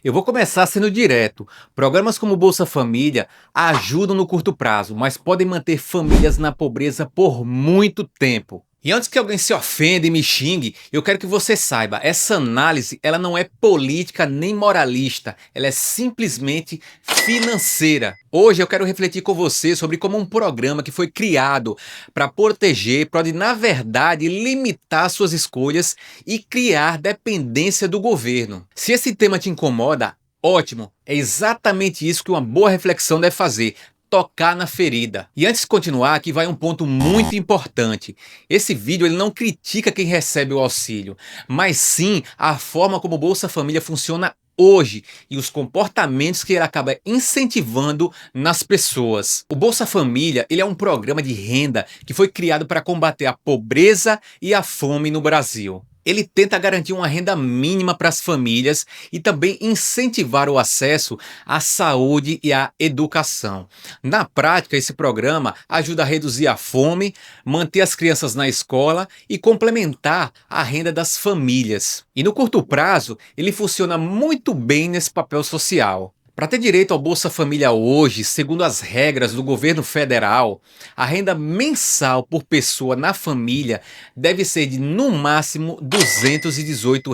Eu vou começar sendo direto. Programas como Bolsa Família ajudam no curto prazo, mas podem manter famílias na pobreza por muito tempo. E antes que alguém se ofenda e me xingue, eu quero que você saiba, essa análise ela não é política nem moralista, ela é simplesmente financeira. Hoje eu quero refletir com você sobre como um programa que foi criado para proteger pode, na verdade, limitar suas escolhas e criar dependência do governo. Se esse tema te incomoda, ótimo, é exatamente isso que uma boa reflexão deve fazer. Tocar na ferida. E antes de continuar, aqui vai um ponto muito importante. Esse vídeo ele não critica quem recebe o auxílio, mas sim a forma como o Bolsa Família funciona hoje e os comportamentos que ele acaba incentivando nas pessoas. O Bolsa Família ele é um programa de renda que foi criado para combater a pobreza e a fome no Brasil. Ele tenta garantir uma renda mínima para as famílias e também incentivar o acesso à saúde e à educação. Na prática, esse programa ajuda a reduzir a fome, manter as crianças na escola e complementar a renda das famílias. E no curto prazo, ele funciona muito bem nesse papel social. Para ter direito ao Bolsa Família hoje, segundo as regras do governo federal, a renda mensal por pessoa na família deve ser de, no máximo, R$ 218.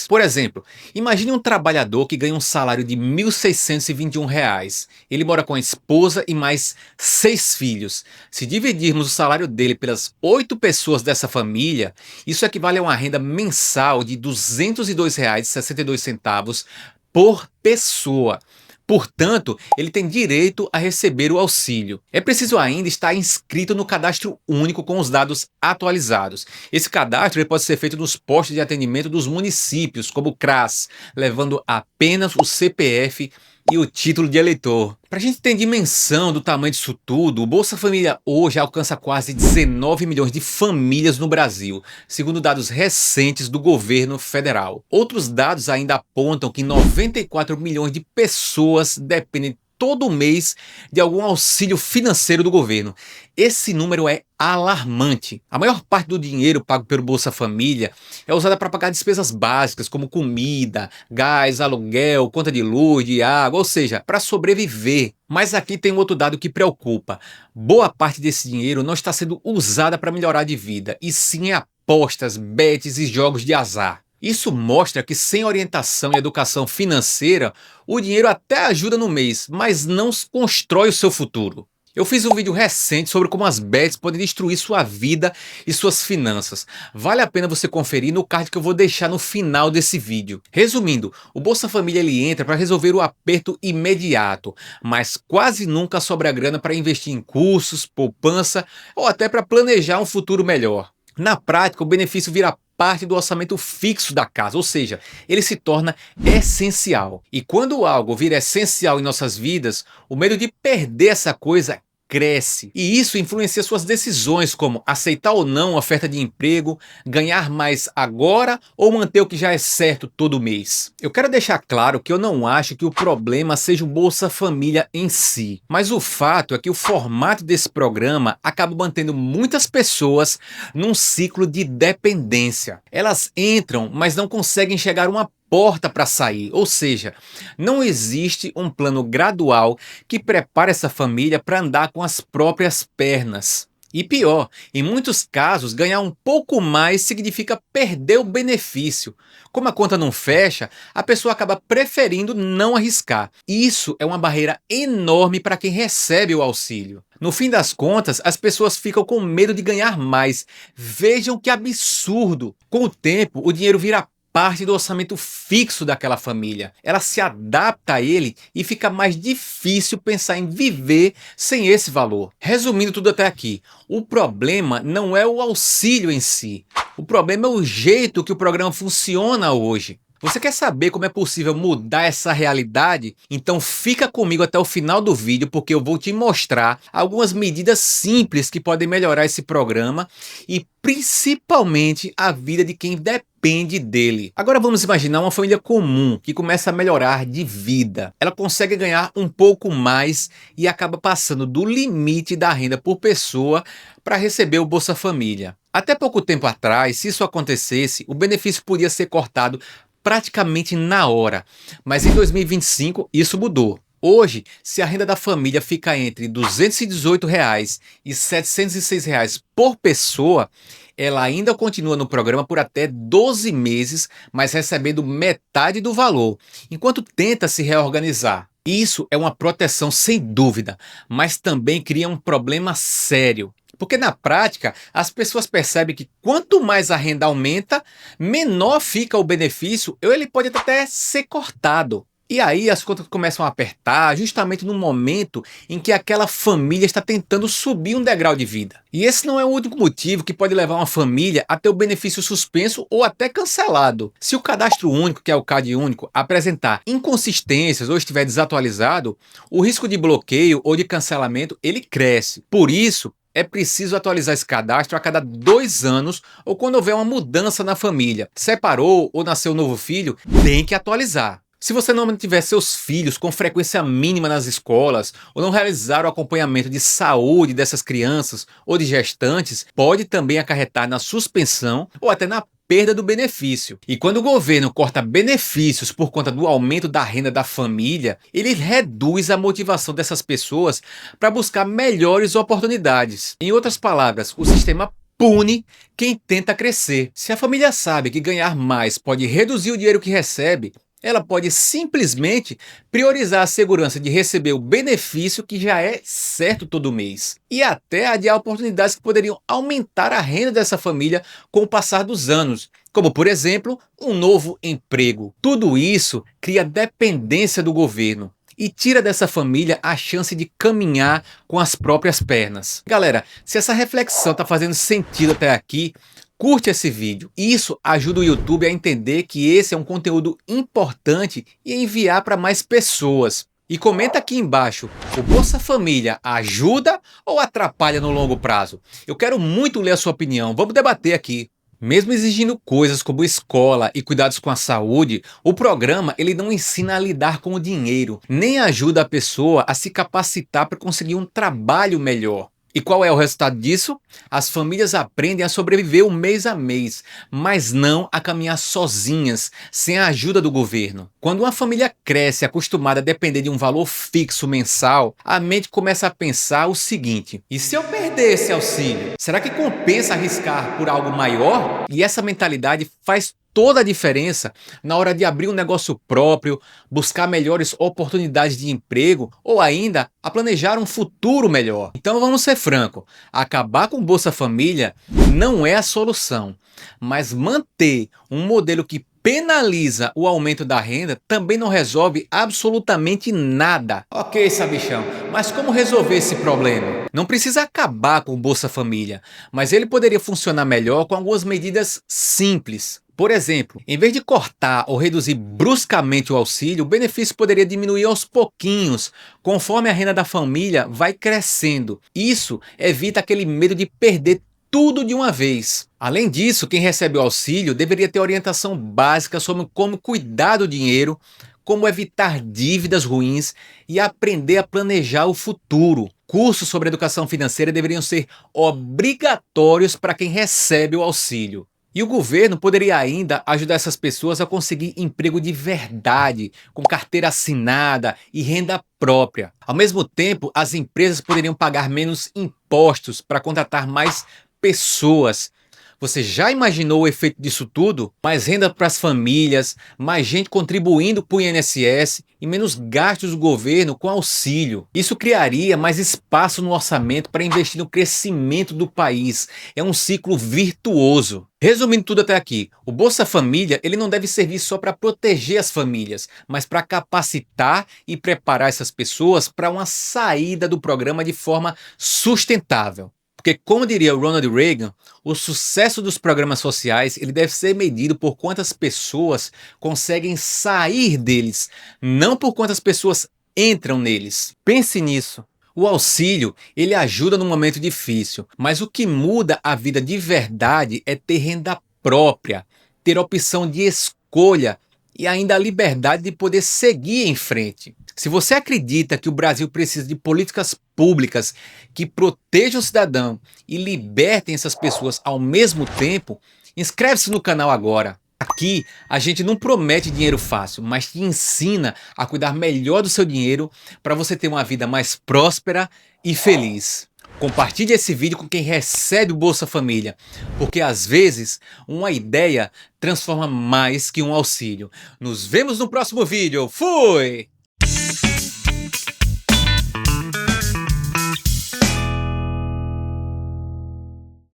Por exemplo, imagine um trabalhador que ganha um salário de R$ 1.621. Ele mora com a esposa e mais 6 filhos. Se dividirmos o salário dele pelas 8 pessoas dessa família, isso equivale a uma renda mensal de R$ 202,62 por pessoa. Portanto, ele tem direito a receber o auxílio. É preciso ainda estar inscrito no cadastro único com os dados atualizados. Esse cadastro ele pode ser feito nos postos de atendimento dos municípios, como o CRAS, levando apenas o CPF e o título de eleitor. Para a gente ter dimensão do tamanho disso tudo, o Bolsa Família hoje alcança quase 19 milhões de famílias no Brasil, segundo dados recentes do governo federal. Outros dados ainda apontam que 94 milhões de pessoas dependem todo mês de algum auxílio financeiro do governo. Esse número é alarmante. A maior parte do dinheiro pago pelo Bolsa Família é usada para pagar despesas básicas como comida, gás, aluguel, conta de luz, de água, ou seja, para sobreviver. Mas aqui tem um outro dado que preocupa. Boa parte desse dinheiro não está sendo usada para melhorar de vida, e sim em apostas, bets e jogos de azar. Isso mostra que sem orientação e educação financeira, o dinheiro até ajuda no mês, mas não constrói o seu futuro. Eu fiz um vídeo recente sobre como as bets podem destruir sua vida e suas finanças. Vale a pena você conferir no card que eu vou deixar no final desse vídeo. Resumindo, o Bolsa Família ele entra para resolver o aperto imediato, mas quase nunca sobra grana para investir em cursos, poupança ou até para planejar um futuro melhor. Na prática, o benefício vira parte do orçamento fixo da casa, ou seja, ele se torna essencial. E quando algo vira essencial em nossas vidas, o medo de perder essa coisa cresce. E isso influencia suas decisões, como aceitar ou não a oferta de emprego, ganhar mais agora ou manter o que já é certo todo mês. Eu quero deixar claro que eu não acho que o problema seja o Bolsa Família em si, mas o fato é que o formato desse programa acaba mantendo muitas pessoas num ciclo de dependência. Elas entram, mas não conseguem chegar a uma porta para sair, ou seja, não existe um plano gradual que prepare essa família para andar com as próprias pernas. E pior, em muitos casos, ganhar um pouco mais significa perder o benefício. Como a conta não fecha, a pessoa acaba preferindo não arriscar. Isso é uma barreira enorme para quem recebe o auxílio. No fim das contas, as pessoas ficam com medo de ganhar mais. Vejam que absurdo! Com o tempo, o dinheiro vira parte do orçamento fixo daquela família. Ela se adapta a ele e fica mais difícil pensar em viver sem esse valor. Resumindo tudo até aqui, o problema não é o auxílio em si. O problema é o jeito que o programa funciona hoje. Você quer saber como é possível mudar essa realidade? Então fica comigo até o final do vídeo, porque eu vou te mostrar algumas medidas simples que podem melhorar esse programa e principalmente a vida de quem depende dele. Agora vamos imaginar uma família comum que começa a melhorar de vida. Ela consegue ganhar um pouco mais e acaba passando do limite da renda por pessoa para receber o Bolsa Família. Até pouco tempo atrás, se isso acontecesse, o benefício podia ser cortado praticamente na hora. Mas em 2025 isso mudou. Hoje, se a renda da família fica entre R$ 218 e R$ 706 por pessoa, ela ainda continua no programa por até 12 meses, mas recebendo metade do valor, enquanto tenta se reorganizar. Isso é uma proteção sem dúvida, mas também cria um problema sério. Porque na prática, as pessoas percebem que quanto mais a renda aumenta, menor fica o benefício ou ele pode até ser cortado. E aí as contas começam a apertar justamente no momento em que aquela família está tentando subir um degrau de vida. E esse não é o único motivo que pode levar uma família a ter o benefício suspenso ou até cancelado. Se o cadastro único, que é o CAD único, apresentar inconsistências ou estiver desatualizado, o risco de bloqueio ou de cancelamento ele cresce. Por isso, é preciso atualizar esse cadastro a cada 2 anos ou quando houver uma mudança na família. Separou ou nasceu um novo filho, tem que atualizar. Se você não mantiver seus filhos com frequência mínima nas escolas ou não realizar o acompanhamento de saúde dessas crianças ou de gestantes, pode também acarretar na suspensão ou até na perda do benefício. E quando o governo corta benefícios por conta do aumento da renda da família, ele reduz a motivação dessas pessoas para buscar melhores oportunidades. Em outras palavras, o sistema pune quem tenta crescer. Se a família sabe que ganhar mais pode reduzir o dinheiro que recebe, ela pode simplesmente priorizar a segurança de receber o benefício que já é certo todo mês e até adiar oportunidades que poderiam aumentar a renda dessa família com o passar dos anos, como por exemplo, um novo emprego. Tudo isso cria dependência do governo e tira dessa família a chance de caminhar com as próprias pernas. Galera, se essa reflexão está fazendo sentido até aqui, curte esse vídeo. Isso ajuda o YouTube a entender que esse é um conteúdo importante e enviar para mais pessoas. E comenta aqui embaixo, o Bolsa Família ajuda ou atrapalha no longo prazo? Eu quero muito ler a sua opinião, vamos debater aqui. Mesmo exigindo coisas como escola e cuidados com a saúde, o programa ele não ensina a lidar com o dinheiro, nem ajuda a pessoa a se capacitar para conseguir um trabalho melhor. E qual é o resultado disso? As famílias aprendem a sobreviver o mês a mês, mas não a caminhar sozinhas, sem a ajuda do governo. Quando uma família cresce acostumada a depender de um valor fixo mensal, a mente começa a pensar o seguinte: e se eu perder esse auxílio? Será que compensa arriscar por algo maior? E essa mentalidade faz toda a diferença na hora de abrir um negócio próprio, buscar melhores oportunidades de emprego ou ainda a planejar um futuro melhor. Então vamos ser francos, acabar com o Bolsa Família não é a solução, mas manter um modelo que penaliza o aumento da renda também não resolve absolutamente nada. Ok, sabichão, mas como resolver esse problema? Não precisa acabar com o Bolsa Família, mas ele poderia funcionar melhor com algumas medidas simples. Por exemplo, em vez de cortar ou reduzir bruscamente o auxílio, o benefício poderia diminuir aos pouquinhos, conforme a renda da família vai crescendo. Isso evita aquele medo de perder tudo de uma vez. Além disso, quem recebe o auxílio deveria ter orientação básica sobre como cuidar do dinheiro, como evitar dívidas ruins e aprender a planejar o futuro. Cursos sobre educação financeira deveriam ser obrigatórios para quem recebe o auxílio. E o governo poderia ainda ajudar essas pessoas a conseguir emprego de verdade, com carteira assinada e renda própria. Ao mesmo tempo, as empresas poderiam pagar menos impostos para contratar mais pessoas. Você já imaginou o efeito disso tudo? Mais renda para as famílias, mais gente contribuindo para o INSS e menos gastos do governo com auxílio. Isso criaria mais espaço no orçamento para investir no crescimento do país. É um ciclo virtuoso. Resumindo tudo até aqui, o Bolsa Família ele não deve servir só para proteger as famílias, mas para capacitar e preparar essas pessoas para uma saída do programa de forma sustentável. Porque, como diria Ronald Reagan, o sucesso dos programas sociais ele deve ser medido por quantas pessoas conseguem sair deles, não por quantas pessoas entram neles. Pense nisso. O auxílio, ele ajuda num momento difícil, mas o que muda a vida de verdade é ter renda própria, ter opção de escolha e ainda a liberdade de poder seguir em frente. Se você acredita que o Brasil precisa de políticas públicas que protejam o cidadão e libertem essas pessoas ao mesmo tempo, inscreve-se no canal agora. Aqui a gente não promete dinheiro fácil, mas te ensina a cuidar melhor do seu dinheiro para você ter uma vida mais próspera e feliz. Compartilhe esse vídeo com quem recebe o Bolsa Família, porque às vezes uma ideia transforma mais que um auxílio. Nos vemos no próximo vídeo. Fui!